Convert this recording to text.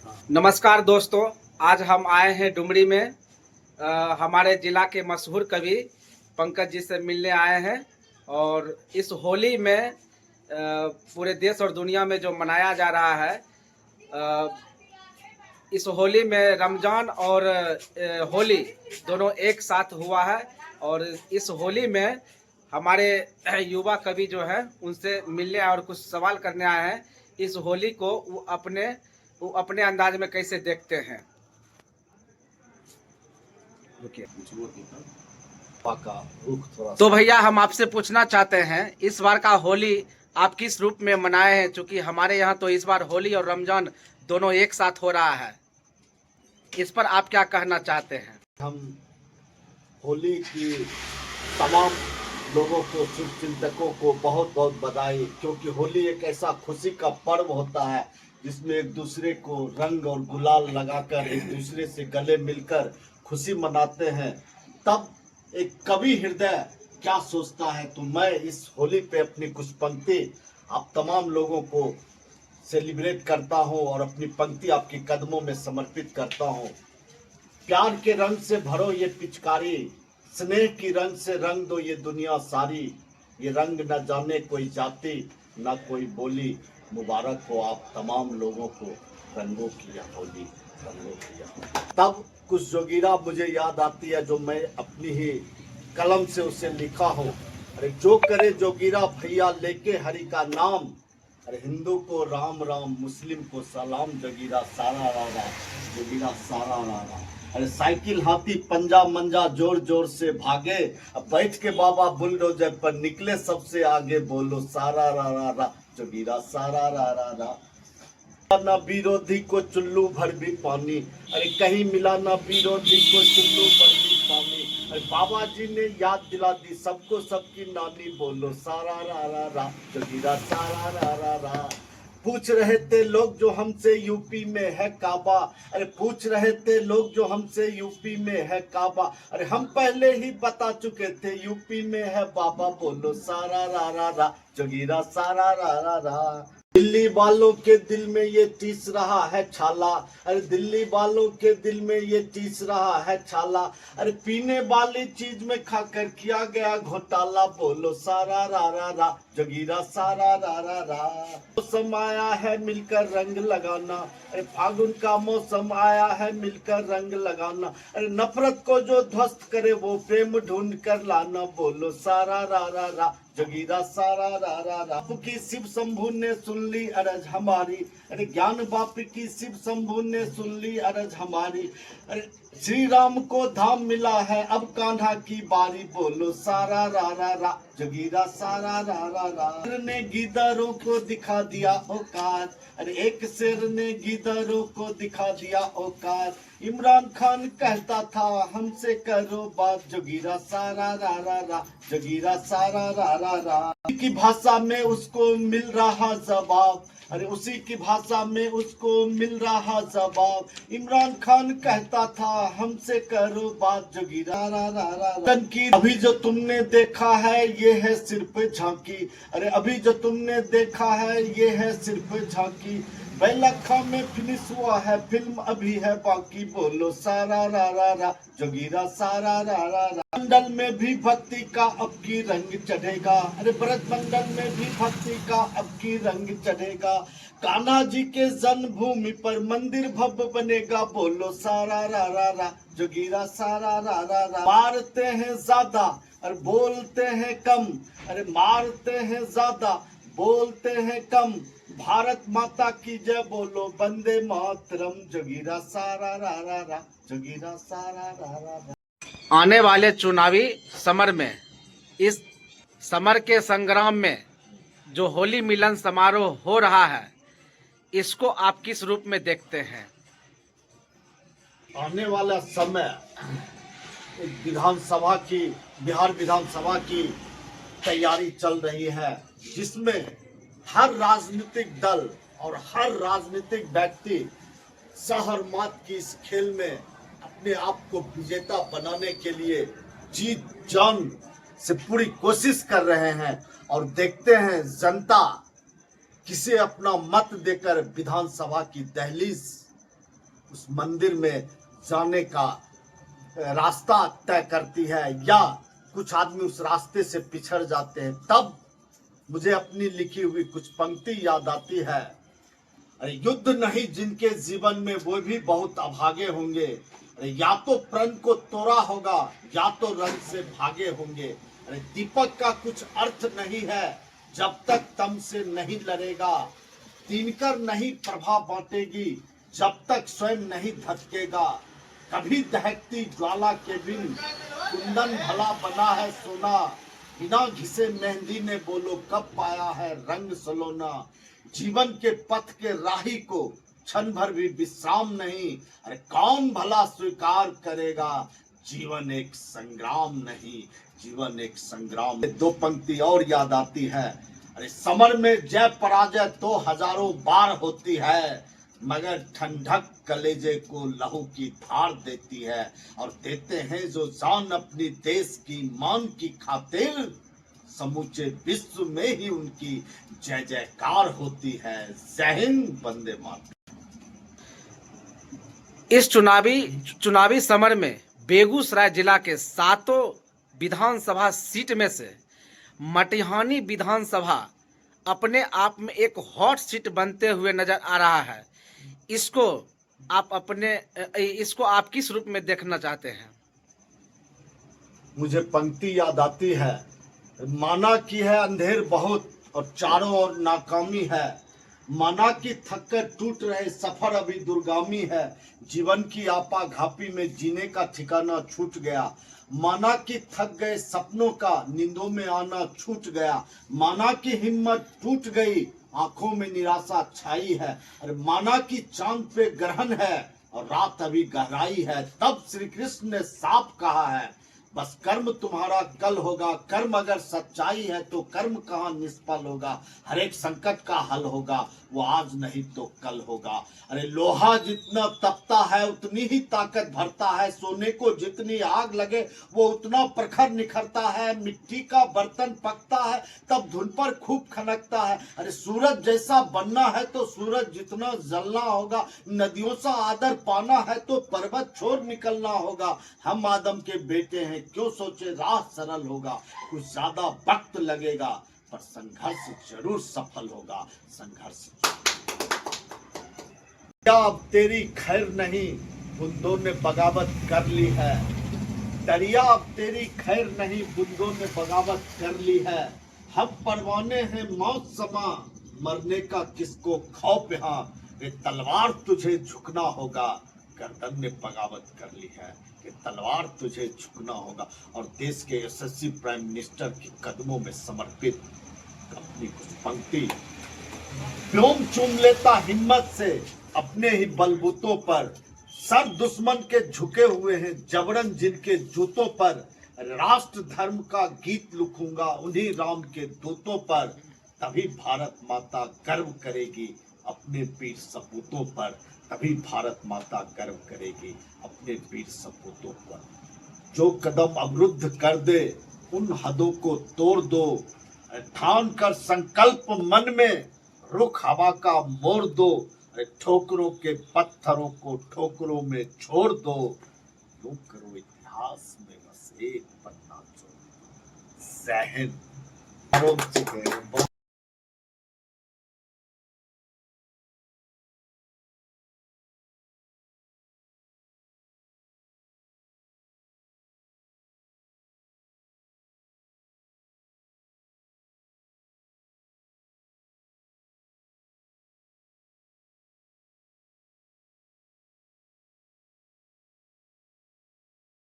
नमस्कार दोस्तों, आज हम आए हैं डुमरी में। हमारे जिला के मशहूर कवि पंकज जी से मिलने आए हैं। और इस होली में पूरे देश और दुनिया में जो मनाया जा रहा है, अ, इस होली में रमज़ान और होली दोनों एक साथ हुआ है। और इस होली में हमारे युवा कवि जो है उनसे मिलने और कुछ सवाल करने आए हैं। इस होली को वो अपने अंदाज में कैसे देखते हैं। रुकिए। तो भैया, हम आपसे पूछना चाहते हैं, इस बार का होली आप किस रूप में मनाए हैं? क्योंकि हमारे यहाँ तो इस बार होली और रमजान दोनों एक साथ हो रहा है। इस पर आप क्या कहना चाहते हैं? हम होली की तमाम लोगों को, शुभचिंतकों को बहुत बहुत बधाई, क्योंकि होली एक ऐसा खुशी का पर्व होता है जिसमें एक दूसरे को रंग और गुलाल लगाकर एक दूसरे से गले मिलकर खुशी मनाते हैं। तब एक कवि हृदय क्या सोचता है, तो मैं इस होली पे अपनी कुछ पंक्ति आप तमाम लोगों को सेलिब्रेट करता हूं और अपनी पंक्ति आपके कदमों में समर्पित करता हूं। प्यार के रंग से भरो ये पिचकारी, स्नेह की रंग से रंग दो ये दुनिया सारी। ये रंग न जाने कोई जाति, न कोई बोली। मुबारक हो आप तमाम लोगों को रंगों की यह होली, रंगों की यह होली। तब कुछ जोगीरा मुझे याद आती है, जो मैं अपनी ही कलम से उसे लिखा हूँ। अरे जो करे जोगीरा भैया लेके हरि का नाम, अरे हिंदू को राम राम, मुस्लिम को सलाम, जोगीरा सारा रारा, जोगीरा सारा रारा। अरे साइकिल हाथी पंजा मंजा जोर जोर से भागे, अब बैठ के बाबा बुलडोजर पर निकले सबसे आगे, बोलो सारा रा रा रा, जोगीरा सारा रा रा रा। ना विरोधी को चुल्लू भर भी पानी, अरे कहीं मिला ना विरोधी को चुल्लू भर भी पानी। अरे बाबा जी ने याद दिला दी सबको सबकी नानी, बोलो सारा रा रा रा, जोगीरा सारा रा रा रा। पूछ रहे थे लोग जो हमसे यूपी में है काबा, अरे पूछ रहे थे लोग जो हमसे यूपी में है काबा, अरे हम पहले ही बता चुके थे यूपी में है बाबा, बोलो सारा रा रा रा, जोगीरा सारा रा रा रा। दिल्ली वालों के दिल में ये टीस रहा है छाला, अरे दिल्ली वालों के दिल में ये टीस रहा है छाला। अरे पीने वाली चीज में खाकर किया गया घोटाला, बोलो सारा रा रा रा, जोगीरा सारा रा रा रा। मौसम आया है मिलकर रंग लगाना, अरे फागुन का मौसम आया है मिलकर रंग लगाना। अरे नफरत को जो ध्वस्त करे वो प्रेम ढूंढ कर लाना, बोलो सारा रा रा रा, जोगीरा सारा रा रा रा। की शिव शंभू ने सुन ली अरज हमारी, अरे ज्ञान बाप की शिव शंभू ने सुन ली अरज हमारी। अरे श्री राम को धाम मिला है अब कान्हा की बारी, बोलो सारा रा रा रा, जोगीरा सारा रा रा रा। शेर ने गीदड़ों को दिखा दिया औकात, अरे एक शेर ने गीदड़ों को दिखा दिया औकात। इमरान खान कहता था हमसे करो बात, जोगीरा सारा रा रा रा, जोगीरा सारा रा रा रा। की भाषा में उसको मिल रहा जवाब, अरे उसी की भाषा में उसको मिल रहा जवाब। इमरान खान कहता था हमसे करो बात, जोगीरा रा रा रा रा। अभी जो तुमने देखा है ये है सिर्फ झांकी, अरे अभी जो तुमने देखा है ये है सिर्फ झांकी। बेलखा में फिनिश हुआ है फिल्म अभी है बाकी, बोलो सारा रा रा रा, जोगीरा सारा रा रा रा। मंडल में भी भक्ति का अब की रंग चढ़ेगा, अरे ब्रज मंडल में भी भक्ति का अब की रंग चढ़ेगा। कान्हा जी के जन्मभूमि पर मंदिर भव्य बनेगा, बोलो सारा रा रा रा, जोगीरा सारा रा रा रा। मारते हैं ज्यादा और बोलते हैं कम, अरे मारते हैं ज्यादा बोलते हैं कम। भारत माता की जय बोलो वंदे मातरम, जोगीरा सारा रा रा रा, जोगीरा सारा रा रा रा। आने वाले चुनावी समर में, इस समर के संग्राम में जो होली मिलन समारोह हो रहा है, इसको आप किस रूप में देखते हैं? आने वाला समय एक विधानसभा की, बिहार विधानसभा की तैयारी चल रही है, जिसमें हर राजनीतिक दल और हर राजनीतिक व्यक्ति शहर मात की इस खेल में अपने आप को विजेता बनाने के लिए जी जान से पूरी कोशिश कर रहे हैं। और देखते हैं जनता किसे अपना मत देकर विधानसभा की दहलीज उस मंदिर में जाने का रास्ता तय करती है या कुछ आदमी उस रास्ते से पिछड़ जाते हैं, तब मुझे अपनी लिखी हुई कुछ पंक्ति याद आती है। अरे युद्ध नहीं जिनके जीवन में वो भी बहुत अभागे होंगे, अरे या तो प्रण को तोड़ा होगा या तो रंग से भागे होंगे। अरे दीपक का कुछ अर्थ नहीं है जब तक तम से नहीं लड़ेगा, तीनकर नहीं प्रभा बांटेगी जब तक स्वयं नहीं धधकेगा। कभी दहकती ज्वाला के बिन कुंदन भला बना है सोना, बिना घिसे मेहंदी ने बोलो कब पाया है रंग सलोना। जीवन के पथ के राही को क्षण भर भी विश्राम नहीं, अरे कौन भला स्वीकार करेगा, जीवन एक संग्राम नहीं, जीवन एक संग्राम। दो पंक्ति और याद आती है। अरे समर में जय पराजय तो हजारों बार होती है, मगर ठंडक कलेजे को लहू की धार देती है। और देते हैं जो जान अपनी देश की मान की खातिर, समूचे विश्व में ही उनकी जय जयकार होती है। जय हिंद, वंदे मातरम। इस चुनावी समर में बेगूसराय जिला के 7 विधानसभा सीट में से मटिहानी विधानसभा अपने आप में एक हॉट सीट बनते हुए नजर आ रहा है। इसको आप किस रूप में देखना चाहते हैं? मुझे पंक्ति याद आती है। माना की है अंधेर बहुत और चारों ओर नाकामी है, माना की थक कर टूट रहे सफर अभी दुर्गामी है। जीवन की आपा घापी में जीने का ठिकाना छूट गया, माना की थक गए सपनों का नींदों में आना छूट गया। माना की हिम्मत टूट गई आंखों में निराशा छाई है, अरे माना की चांद पे ग्रहण है और रात अभी गहराई है। तब श्री कृष्ण ने साफ कहा है, बस कर्म तुम्हारा कल होगा, कर्म अगर सच्चाई है तो कर्म कहाँ निष्फल होगा। हर एक संकट का हल होगा, वो आज नहीं तो कल होगा। अरे लोहा जितना तपता है उतनी ही ताकत भरता है, सोने को जितनी आग लगे वो उतना प्रखर निखरता है। मिट्टी का बर्तन पकता है तब धुन पर खूब खनकता है। अरे सूरज जैसा बनना है तो सूरज जितना जलना होगा, नदियों सा आदर पाना है तो पर्वत छोड़ निकलना होगा। हम आदम के बेटे हैं, क्यों सोचे राह सरल होगा, कुछ ज्यादा वक्त लगेगा पर संघर्ष जरूर सफल होगा। संघर्ष क्या अब तेरी खैर नहीं, बूंदों ने बगावत कर ली है। दरिया अब तेरी खैर नहीं, बूंदों ने बगावत कर ली है। हम परवाने हैं मौत समा, मरने का किसको खौफ यहाँ। ये तलवार तुझे झुकना होगा, गर्दन ने बगावत कर ली है कि तलवार तुझे झुकना होगा। और देश के यशस्वी प्राइम मिनिस्टर के कदमों में समर्पित अपनी कुछ पंक्ति। व्योम चूम लेता हिम्मत से अपने ही बलबूतों पर, सर दुश्मन के झुके हुए हैं जबरन जिनके जूतों पर। राष्ट्र धर्म का गीत लिखूंगा उन्हीं राम के दूतों पर, तभी भारत माता गर्व करेगी अपने वीर सपूतों पर। तभी भारत माता गर्व करेगी अपने वीर सपूतों पर। जो कदम अवरुद्ध कर दे उन हदों को तोड़ दो, ठान कर संकल्प मन में रुख हवा का मोड़ दो। ठोकरों के पत्थरों को ठोकरों में छोड़ दो, यूं करो इतिहास में बस एक पन्ना छोड़। जय हिंद।